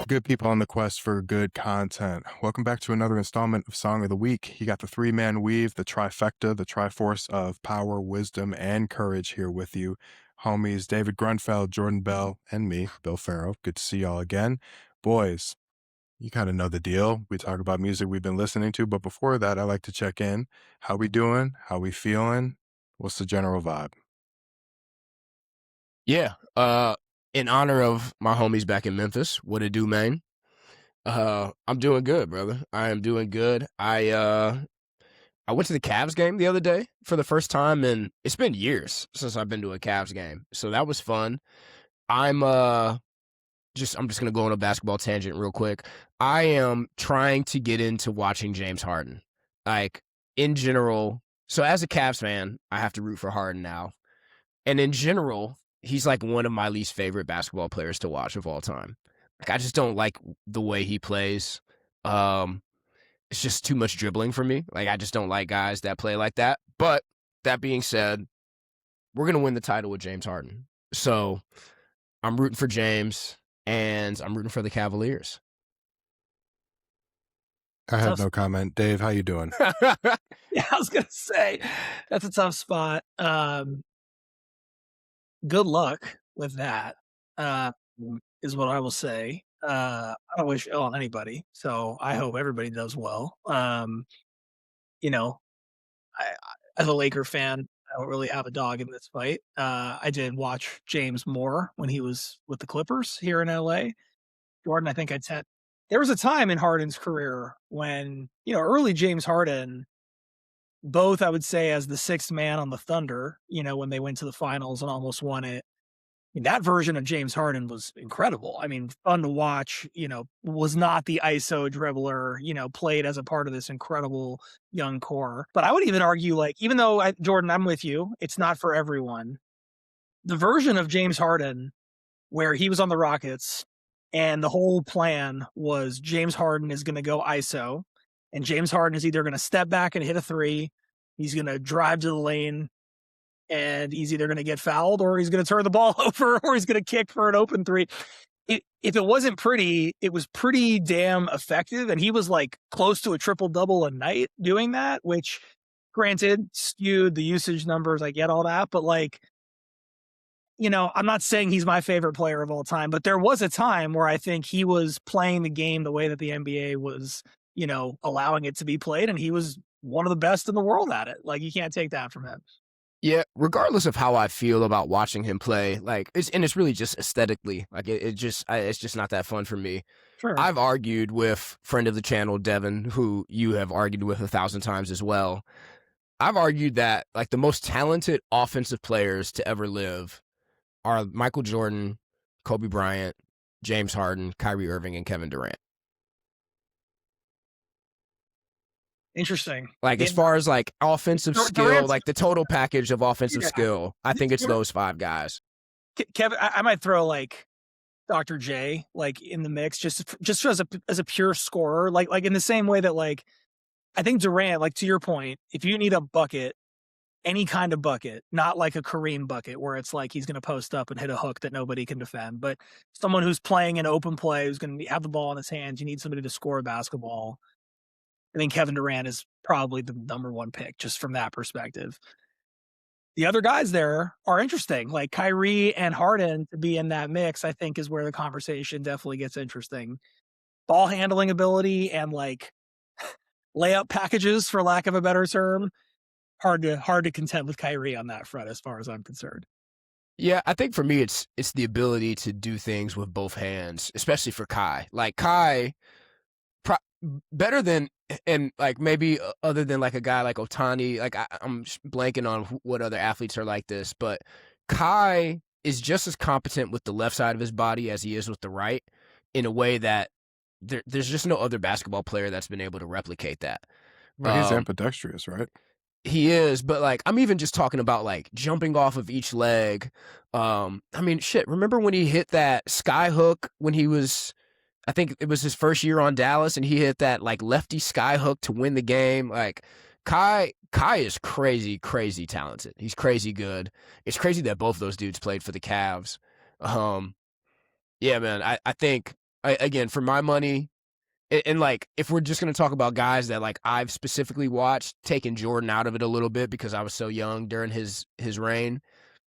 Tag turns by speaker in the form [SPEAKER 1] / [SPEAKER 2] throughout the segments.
[SPEAKER 1] Good people on the quest for good content. Welcome back to another installment of Song of the Week. You got the three-man weave, the trifecta, the triforce of power, wisdom, and courage here with you. Homies David Grunfeld, Jordan Bell, and me, Bill Farrow. Good to see y'all again. Boys, you kind of know the deal. We talk about music we've been listening to, but before that, I like to check in. How we doing? How we feeling? What's the general vibe?
[SPEAKER 2] Yeah. In honor of my homies back in Memphis, what it do, man? I'm doing good, brother. I am doing good. I went to the Cavs game the other day for the first time, and it's been years since I've been to a Cavs game. So that was fun. I'm just gonna go on a basketball tangent real quick. I am trying to get into watching James Harden. Like, in general. So as a Cavs fan, I have to root for Harden now. And in general, he's like one of my least favorite basketball players to watch of all time. Like, I just don't like the way he plays. It's just too much dribbling for me. Like, I just don't like guys that play like that. But that being said, we're gonna win the title with James Harden. So I'm rooting for James, and I'm rooting for the Cavaliers.
[SPEAKER 1] I have
[SPEAKER 3] Tough.
[SPEAKER 1] no comment. Dave, how you doing?
[SPEAKER 3] Yeah, I was gonna say that's a tough spot. Good luck with that. Is what I will say. I don't wish ill on anybody, so I hope everybody does well. You know, as a Laker fan, I don't really have a dog in this fight. I did watch James more when he was with the Clippers here in LA. Jordan, I think I'd said there was a time in Harden's career when, early James Harden, both I would say as the sixth man on the Thunder, when they went to the finals and almost won it. I mean, that version of James Harden was incredible. I mean, fun to watch, was not the ISO dribbler, played as a part of this incredible young core. But I would even argue, like, even though, Jordan, I'm with you, it's not for everyone. The version of James Harden where he was on the Rockets and the whole plan was James Harden is going to go ISO, and James Harden is either going to step back and hit a three, he's going to drive to the lane, and he's either going to get fouled or he's going to turn the ball over or he's going to kick for an open three. If it wasn't pretty, it was pretty damn effective. And he was like close to a triple-double a night doing that, which granted skewed the usage numbers. I get all that. But like, I'm not saying he's my favorite player of all time, but there was a time where I think he was playing the game the way that the NBA was, allowing it to be played. And he was one of the best in the world at it. Like, you can't take that from him.
[SPEAKER 2] Yeah, regardless of how I feel about watching him play, like it's really just aesthetically, like it's just not that fun for me.
[SPEAKER 3] Sure.
[SPEAKER 2] I've argued with friend of the channel Devin, who you have argued with 1,000 times as well. I've argued that like the most talented offensive players to ever live are Michael Jordan, Kobe Bryant, James Harden, Kyrie Irving, and Kevin Durant.
[SPEAKER 3] Interesting.
[SPEAKER 2] Like, as far as like offensive skill, like the total package of offensive skill, I think it's those five guys.
[SPEAKER 3] Kevin, I might throw like Dr. J like in the mix, just as a pure scorer, like in the same way that like I think Durant, like to your point, if you need a bucket, any kind of bucket, not like a Kareem bucket where it's like he's going to post up and hit a hook that nobody can defend, but someone who's playing an open play, who's going to have the ball in his hands, you need somebody to score a basketball. I think Kevin Durant is probably the number one pick just from that perspective. The other guys there are interesting, like Kyrie and Harden to be in that mix, I think is where the conversation definitely gets interesting. Ball handling ability and like layup packages, for lack of a better term, hard to contend with Kyrie on that front as far as I'm concerned.
[SPEAKER 2] Yeah, I think for me it's the ability to do things with both hands, especially for Kai. Like Kai, better than, and like maybe other than like a guy like Otani, like I'm blanking on what other athletes are like this, but Kai is just as competent with the left side of his body as he is with the right, in a way that there's just no other basketball player that's been able to replicate that.
[SPEAKER 1] Well, he's ambidextrous, right?
[SPEAKER 2] He is, but like I'm even just talking about like jumping off of each leg. I mean, shit, remember when he hit that sky hook when he was, I think it was his first year on Dallas, and he hit that like lefty sky hook to win the game. Like Kai is crazy talented. He's crazy good. It's crazy that both of those dudes played for the Cavs. Yeah, man, I think again, for my money, and like if we're just gonna talk about guys that like I've specifically watched, taking Jordan out of it a little bit because I was so young during his reign,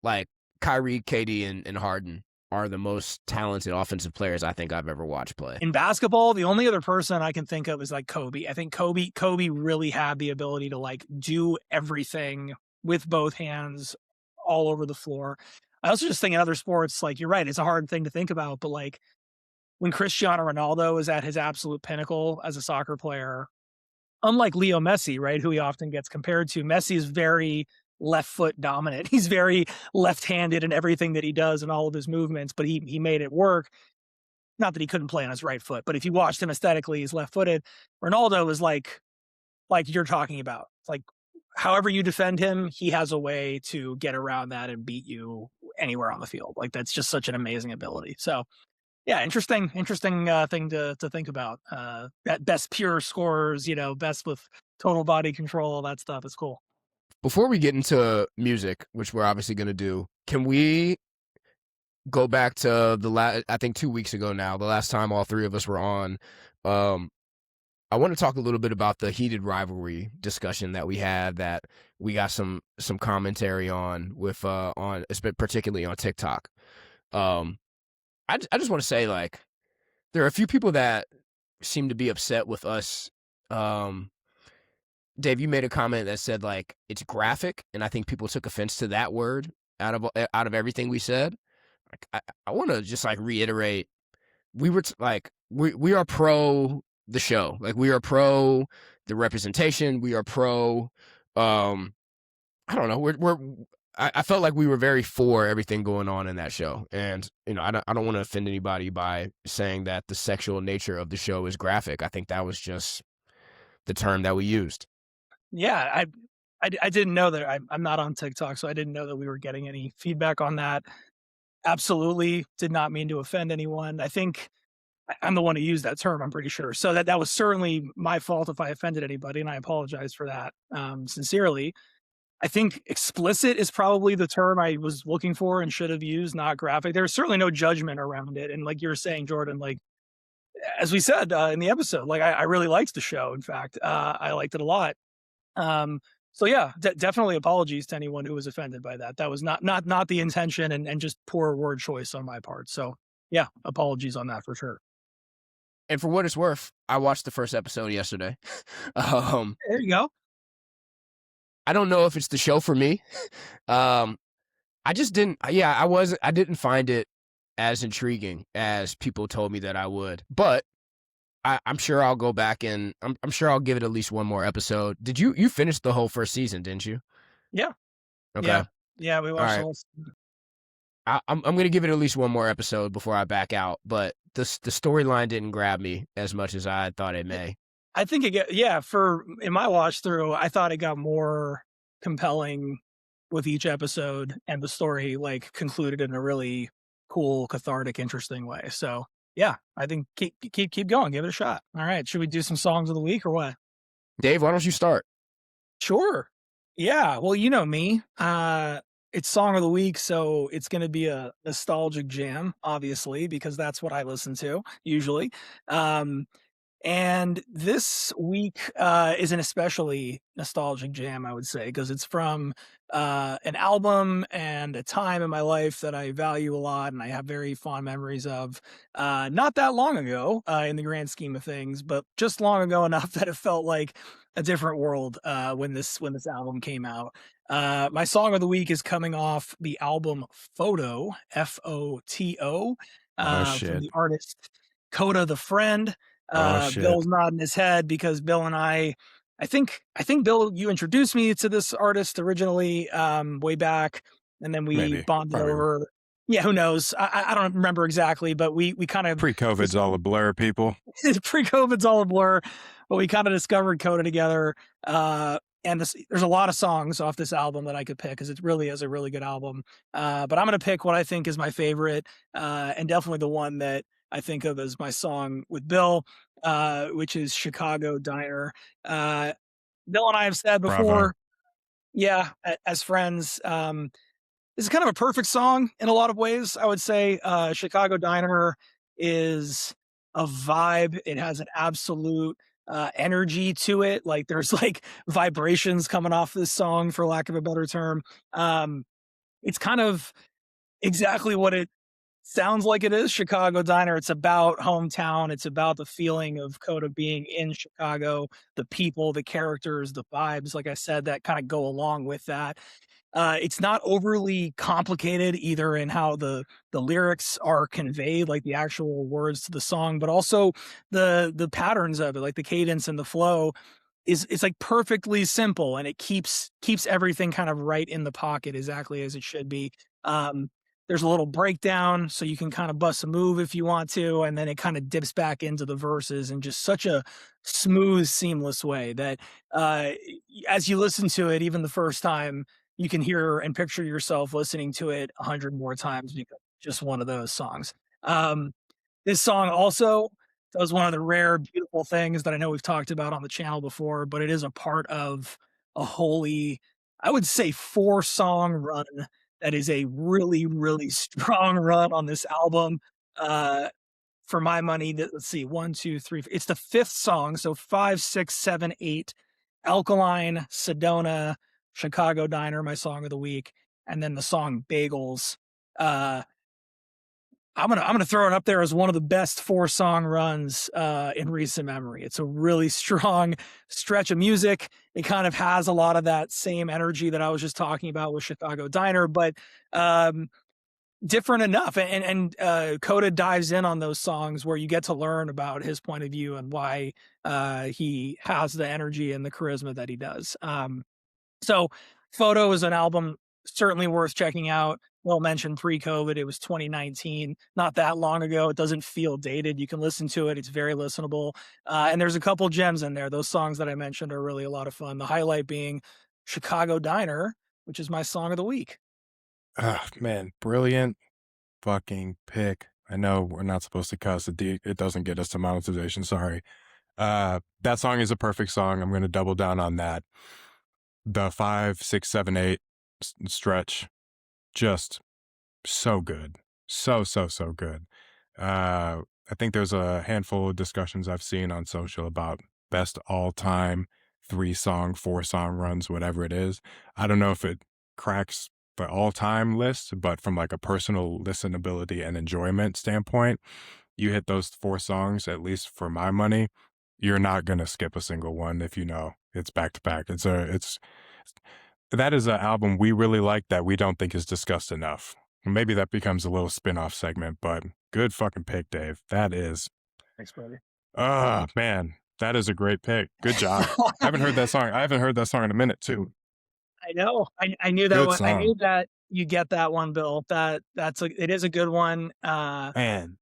[SPEAKER 2] like Kyrie, KD, and Harden are the most talented offensive players I think I've ever watched play.
[SPEAKER 3] In basketball, the only other person I can think of is like Kobe. I think Kobe really had the ability to like do everything with both hands all over the floor. I also just think in other sports, like you're right, it's a hard thing to think about, but like when Cristiano Ronaldo is at his absolute pinnacle as a soccer player, unlike Leo Messi, right, who he often gets compared to, Messi is very left foot dominant. He's very left-handed in everything that he does and all of his movements, but he made it work. Not that he couldn't play on his right foot, but if you watched him aesthetically, he's left-footed. Ronaldo is like you're talking about. It's like however you defend him, he has a way to get around that and beat you anywhere on the field. Like that's just such an amazing ability. So yeah, interesting thing to think about. That best pure scorers, best with total body control, all that stuff is cool.
[SPEAKER 2] Before we get into music, which we're obviously gonna do, can we go back to I think 2 weeks ago now, the last time all three of us were on? Um, I want to talk a little bit about the heated rivalry discussion that we had, that we got some commentary on with particularly on TikTok. I just want to say, like, there are a few people that seem to be upset with us. Dave, you made a comment that said like it's graphic, and I think people took offense to that word out of everything we said. Like, I want to just like reiterate, we are pro the show, like we are pro the representation, we are pro. I don't know, I felt like we were very for everything going on in that show, and I don't want to offend anybody by saying that the sexual nature of the show is graphic. I think that was just the term that we used.
[SPEAKER 3] Yeah, I didn't know that. I'm not on TikTok, so I didn't know that we were getting any feedback on that. Absolutely did not mean to offend anyone. I think I'm the one who used that term, I'm pretty sure. So that was certainly my fault if I offended anybody, and I apologize for that, sincerely. I think explicit is probably the term I was looking for and should have used, not graphic. There's certainly no judgment around it. And like you're saying, Jordan, like as we said in the episode, like I really liked the show. In fact, I liked it a lot. So yeah, definitely apologies to anyone who was offended by that. That was not the intention, and just poor word choice on my part. So yeah, apologies on that for sure.
[SPEAKER 2] And for what it's worth, I watched the first episode yesterday.
[SPEAKER 3] There you go.
[SPEAKER 2] I don't know if it's the show for me. I just didn't. Yeah, I didn't find it as intriguing as people told me that I would. But I'm sure I'll go back and I'm sure I'll give it at least one more episode. Did you finish the whole first season? Didn't you?
[SPEAKER 3] Yeah.
[SPEAKER 2] Okay.
[SPEAKER 3] Yeah. We
[SPEAKER 2] All
[SPEAKER 3] watched the
[SPEAKER 2] right.
[SPEAKER 3] whole.
[SPEAKER 2] I'm gonna give it at least one more episode before I back out. But the storyline didn't grab me as much as I thought it may.
[SPEAKER 3] I think in my watch through, I thought it got more compelling with each episode, and the story like concluded in a really cool, cathartic, interesting way. So yeah, I think keep going, give it a shot. All right, should we do some songs of the week or what?
[SPEAKER 2] Dave, why don't you start?
[SPEAKER 3] Sure. Yeah. Well, you know me. It's song of the week, so it's going to be a nostalgic jam, obviously, because that's what I listen to usually. And this week is an especially nostalgic jam, I would say, because it's from an album and a time in my life that I value a lot and I have very fond memories of. Not that long ago, in the grand scheme of things, but just long ago enough that it felt like a different world when this album came out. My song of the week is coming off the album Photo, Foto,
[SPEAKER 1] Oh
[SPEAKER 3] from
[SPEAKER 1] shit.
[SPEAKER 3] the artist Kota the Friend.
[SPEAKER 1] Oh shit.
[SPEAKER 3] Bill's nodding his head because Bill and I think Bill, you introduced me to this artist originally, way back, and then we
[SPEAKER 1] Maybe.
[SPEAKER 3] bonded
[SPEAKER 1] Probably.
[SPEAKER 3] over. Yeah, who knows? I don't remember exactly, but we kind of
[SPEAKER 1] Pre-COVID's all a blur, people.
[SPEAKER 3] pre-COVID's all a blur, but we kind of discovered Coda together. And there's a lot of songs off this album that I could pick because it really is a really good album. But I'm going to pick what I think is my favorite, and definitely the one that I think of as my song with Bill, which is Chicago Diner. Bill and I have said
[SPEAKER 1] Bravo.
[SPEAKER 3] before, yeah, as friends, this is kind of a perfect song in a lot of ways, I would say. Chicago Diner is a vibe. It has an absolute energy to it. Like there's like vibrations coming off this song, for lack of a better term. Um, it's kind of exactly what it sounds like it is. Chicago Diner. It's about hometown. It's about the feeling of Kota being in Chicago, the people, the characters, the vibes, like I said, that kind of go along with that. It's not overly complicated either in how the lyrics are conveyed, like the actual words to the song, but also the patterns of it, like the cadence and the flow is it's like perfectly simple, and it keeps everything kind of right in the pocket exactly as it should be. Um, there's a little breakdown, so you can kind of bust a move if you want to, and then it kind of dips back into the verses in just such a smooth, seamless way that as you listen to it, even the first time, you can hear and picture yourself listening to it 100 more times because it's just one of those songs. Um, this song also does one of the rare, beautiful things that I know we've talked about on the channel before, but it is a part of a wholly, I would say, 4 song run that is a really, really strong run on this album. Uh, for my money, let's see, one, two, three. It's the 5th song, so 5, 6, 7, 8. Alkaline, Sedona, Chicago Diner, my song of the week, and then the song Bagels. Uh, I'm gonna throw it up there as one of the best 4 song runs in recent memory. It's a really strong stretch of music. It kind of has a lot of that same energy that I was just talking about with Chicago Diner, but um, different enough. And Kota dives in on those songs where you get to learn about his point of view and why he has the energy and the charisma that he does. So Photo is an album certainly worth checking out. Well mentioned pre-COVID, it was 2019, not that long ago. It doesn't feel dated. You can listen to it. It's very listenable. And there's a couple gems in there. Those songs that I mentioned are really a lot of fun. The highlight being Chicago Diner, which is my song of the week.
[SPEAKER 1] Ah, man, brilliant fucking pick. I know we're not supposed to cuss. It doesn't get us to monetization. Sorry. That song is a perfect song. I'm going to double down on that. The 5, 6, 7, 8 stretch, just so good. So good. I think there's a handful of discussions I've seen on social about best all time 3 song, 4 song runs, whatever it is. I don't know if it cracks the all time list, but from like a personal listenability and enjoyment standpoint, you hit those 4 songs, at least for my money, you're not going to skip a single one if you know it's back to back. That is an album we really like that we don't think is discussed enough. Maybe that becomes a little spin-off segment, but good fucking pick, Dave. That is,
[SPEAKER 3] Thanks, buddy.
[SPEAKER 1] man, that is a great pick. Good job. I haven't heard that song. I haven't heard that song in a minute too.
[SPEAKER 3] I know. I knew that
[SPEAKER 1] Good
[SPEAKER 3] one. I knew
[SPEAKER 1] song,
[SPEAKER 3] that you get that one, Bill. It is a good one.
[SPEAKER 1] man.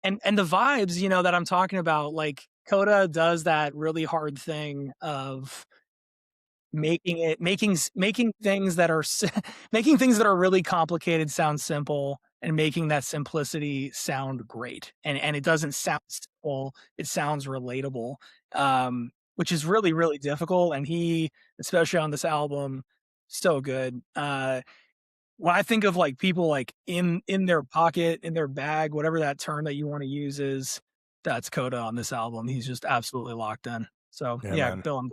[SPEAKER 3] And the vibes, that I'm talking about, like Coda does that really hard thing of making things that are making things that are really complicated sound simple, and making that simplicity sound great. And it doesn't sound simple, it sounds relatable, which is really, really difficult. And he, especially on this album, so good. When I think of like people like in their pocket, in their bag, whatever that term that you want to use is, that's Coda on this album. He's just absolutely locked in. So
[SPEAKER 1] Yeah,
[SPEAKER 3] yeah,
[SPEAKER 1] man.
[SPEAKER 3] Bill, I'm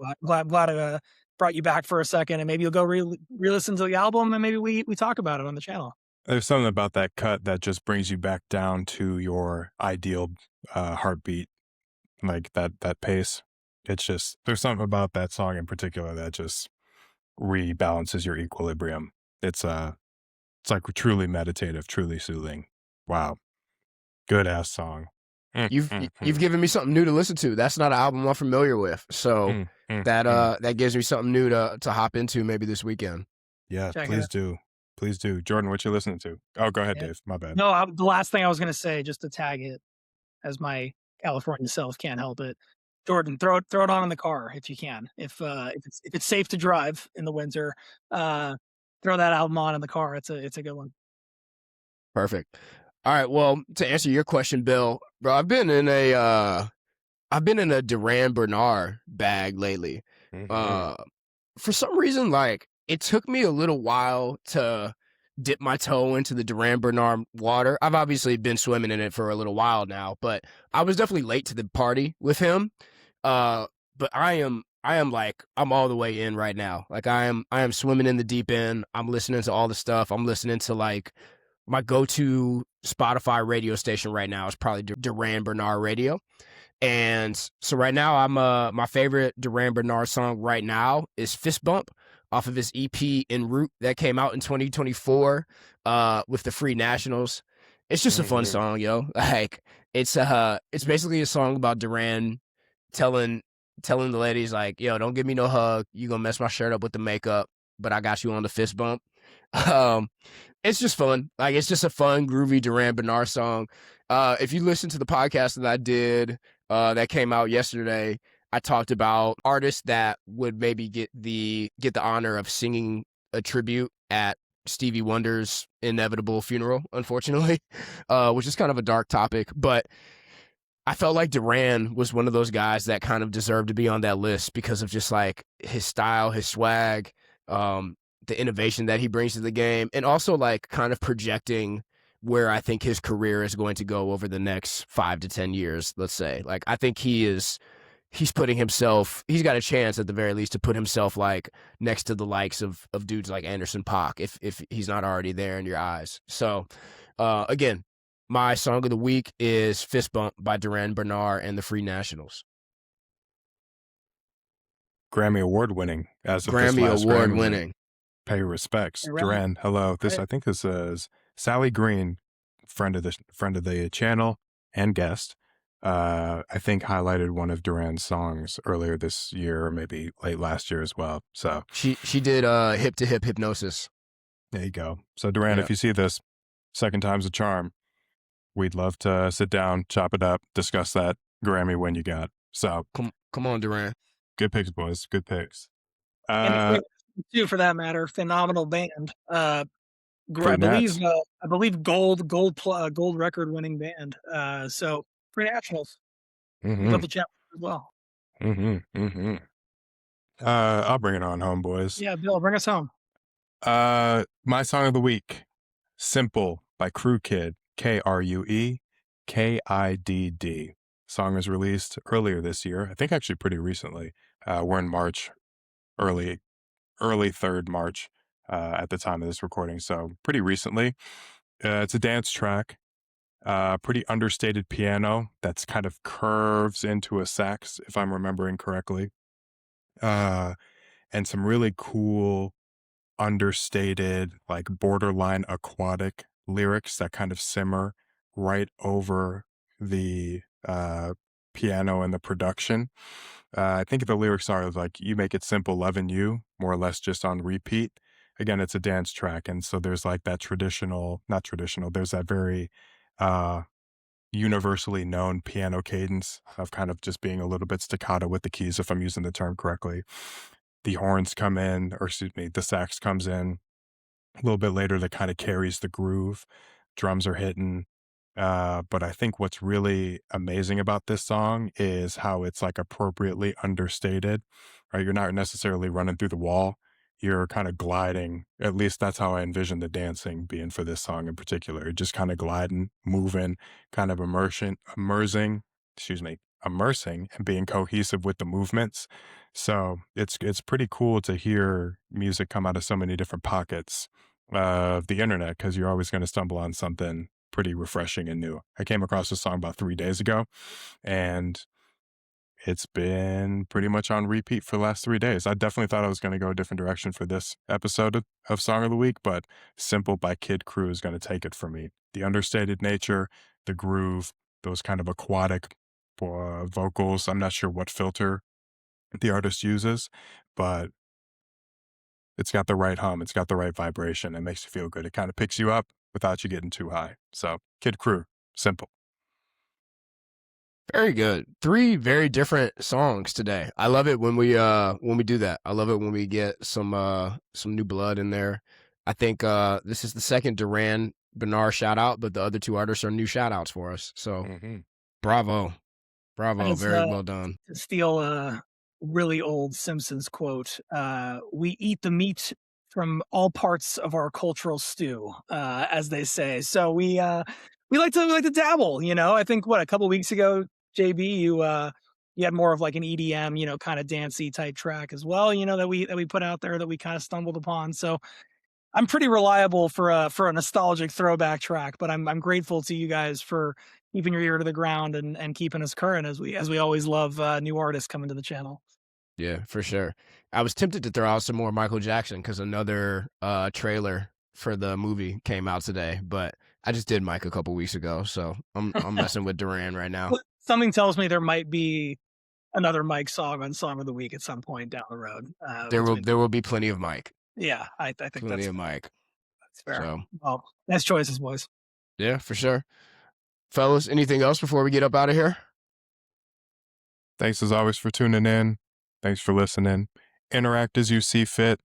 [SPEAKER 3] glad I brought you back for a second, and maybe you'll go re-listen to the album, and maybe we talk about it on the channel.
[SPEAKER 1] There's something about that cut that just brings you back down to your ideal heartbeat, like that pace. It's just there's something about that song in particular that just rebalances your equilibrium. It's like truly meditative, truly soothing. Wow. Good ass song.
[SPEAKER 2] You've given me something new to listen to. That's not an album I'm familiar with, so that gives me something new to hop into maybe this weekend.
[SPEAKER 1] Yeah,
[SPEAKER 3] Check it
[SPEAKER 1] please
[SPEAKER 3] out.
[SPEAKER 1] do. Please do. Jordan, what you listening to? Oh, go ahead,
[SPEAKER 3] Yeah.
[SPEAKER 1] Dave. My bad.
[SPEAKER 3] No, the last thing I was gonna say, just to tag it as my California self, can't help it. Jordan, throw it on in the car if you can. If it's safe to drive in the winter, uh, throw that album on in the car. It's a good one.
[SPEAKER 2] Perfect. All right. Well, to answer your question, Bill, bro, I've been in a Durand Bernarr bag lately.
[SPEAKER 1] Mhm.
[SPEAKER 2] For some reason, like it took me a little while to dip my toe into the Durand Bernarr water. I've obviously been swimming in it for a little while now, but I was definitely late to the party with him. But I'm all the way in right now. Like I am swimming in the deep end. I'm listening to all the stuff. I'm listening to like my go-to Spotify radio station right now is probably Durand Bernarr Radio. And so right now, my favorite Durand Bernarr song right now is Fist Bump off of his EP En Route that came out in 2024 with the Free Nationals. It's just a fun song, yo. Like it's basically a song about Durand telling telling the ladies like, yo, don't give me no hug. You gonna mess my shirt up with the makeup, but I got you on the fist bump. Um, it's just fun. Like it's just a fun, groovy Durand Bernarr song. If you listen to the podcast that I did that came out yesterday, I talked about artists that would maybe get the honor of singing a tribute at Stevie Wonder's inevitable funeral, unfortunately, which is kind of a dark topic. But I felt like Durand was one of those guys that kind of deserved to be on that list because of just like his style, his swag, the innovation that he brings to the game, and also like kind of projecting where I think his career is going to go over the next 5 to 10 years, let's say. Like I think he's putting himself, he's got a chance at the very least to put himself like next to the likes of dudes like Anderson .Paak if he's not already there in your eyes. So again, my song of the week is Fist Bump by Durand Bernarr and the Free Nationals.
[SPEAKER 1] Grammy Award winning as of this
[SPEAKER 2] Grammy
[SPEAKER 1] last
[SPEAKER 2] Award
[SPEAKER 1] Grammy win.
[SPEAKER 2] winning.
[SPEAKER 1] Pay your respects.
[SPEAKER 3] Hey, Ryan.
[SPEAKER 1] Durand, hello. I think this is Sally Green, friend of the channel and guest. I think highlighted one of Durand's songs earlier this year or maybe late last year as well. So
[SPEAKER 2] She did Hip to Hip Hypnosis.
[SPEAKER 1] there you go. So Durand, if you see this, second time's a charm. We'd love to sit down, chop it up, discuss that Grammy win you got. So
[SPEAKER 2] come on, Durand.
[SPEAKER 1] good picks, boys. Good picks.
[SPEAKER 3] And too, for that matter, phenomenal band. I
[SPEAKER 1] Free Nats.
[SPEAKER 3] believe gold record winning band. So Free Nationals. Love the chat as well.
[SPEAKER 1] I'll bring it on home, boys.
[SPEAKER 3] Yeah, Bill, bring us home.
[SPEAKER 1] My song of the week, Simple by Krue Kid, Krue Kidd. Song was released earlier this year. I think actually pretty recently. We're in March, early 3rd March at the time of this recording. So pretty recently. It's a dance track. Pretty understated piano that's kind of curves into a sax, if I'm remembering correctly. And some really cool, understated, like borderline aquatic lyrics that kind of simmer right over the piano and the production. I think the lyrics are like, you make it simple, loving you, more or less just on repeat. Again, it's a dance track. And so there's like that there's that very universally known piano cadence of kind of just being a little bit staccato with the keys, if I'm using the term correctly. The horns come in, or excuse me, the sax comes in a little bit later that kind of carries the groove. Drums are hitting. But I think what's really amazing about this song is how it's like appropriately understated, right? You're not necessarily running through the wall. You're kind of gliding. At least that's how I envision the dancing being for this song in particular. Just kind of gliding, moving, kind of immersing and being cohesive with the movements. So it's pretty cool to hear music come out of so many different pockets of the internet, because you're always going to stumble on something pretty refreshing and new. I came across this song about 3 days ago, and it's been pretty much on repeat for the last 3 days. I definitely thought I was going to go a different direction for this episode of Song of the Week, but Simple by Kid Krue is going to take it for me. The understated nature, the groove, those kind of aquatic vocals. I'm not sure what filter the artist uses, but it's got the right hum. It's got the right vibration. It makes you feel good. It kind of picks you up without you getting too high. So Kid Krue, Simple.
[SPEAKER 2] Very good. 3 very different songs today. I love it when we do that. I love it when we get some new blood in there. I think this is the second Durand Bernarr shout out, but the other 2 artists are new shout outs for us. So bravo. Very well done.
[SPEAKER 3] To steal a really old Simpsons quote, we eat the meat from all parts of our cultural stew, as they say. So we like to dabble. I think what a couple weeks ago, JB, you had more of like an EDM, kind of dancey type track as well. That we put out there that we kind of stumbled upon. So I'm pretty reliable for a nostalgic throwback track, but I'm grateful to you guys for keeping your ear to the ground and keeping us current as we always love new artists coming to the channel.
[SPEAKER 2] Yeah, for sure. I was tempted to throw out some more Michael Jackson because another trailer for the movie came out today, but I just did Mike a couple weeks ago, so I'm messing with Durand right now.
[SPEAKER 3] Something tells me there might be another Mike song on Song of the Week at some point down the road.
[SPEAKER 2] There will be plenty of Mike,
[SPEAKER 3] Yeah, I think
[SPEAKER 2] plenty
[SPEAKER 3] that's
[SPEAKER 2] of Mike.
[SPEAKER 3] fair.
[SPEAKER 2] So
[SPEAKER 3] Well, nice choices, boys.
[SPEAKER 2] yeah, for sure. Fellas, anything else before we get up out of here?
[SPEAKER 1] Thanks as always for tuning in. Thanks for listening. Interact as you see fit.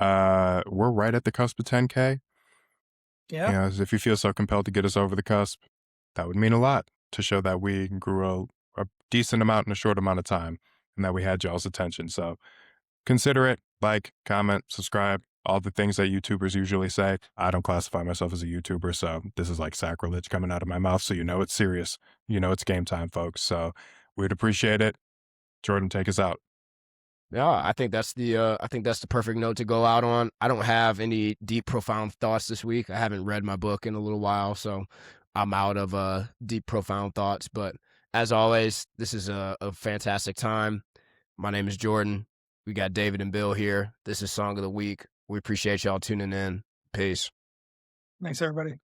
[SPEAKER 1] We're right at the cusp of 10K.
[SPEAKER 3] Yeah,
[SPEAKER 1] If you feel so compelled to get us over the cusp, that would mean a lot to show that we grew a decent amount in a short amount of time and that we had y'all's attention. So consider it, like, comment, subscribe, all the things that YouTubers usually say. I don't classify myself as a YouTuber, so this is like sacrilege coming out of my mouth. So it's serious. It's game time, folks. So we'd appreciate it. Jordan, take us out.
[SPEAKER 2] Yeah, I think that's the perfect note to go out on. I don't have any deep, profound thoughts this week. I haven't read my book in a little while, so I'm out of deep, profound thoughts. But as always, this is a fantastic time. My name is Jordan. We got David and Bill here. This is Song of the Week. We appreciate y'all tuning in. Peace.
[SPEAKER 3] thanks everybody.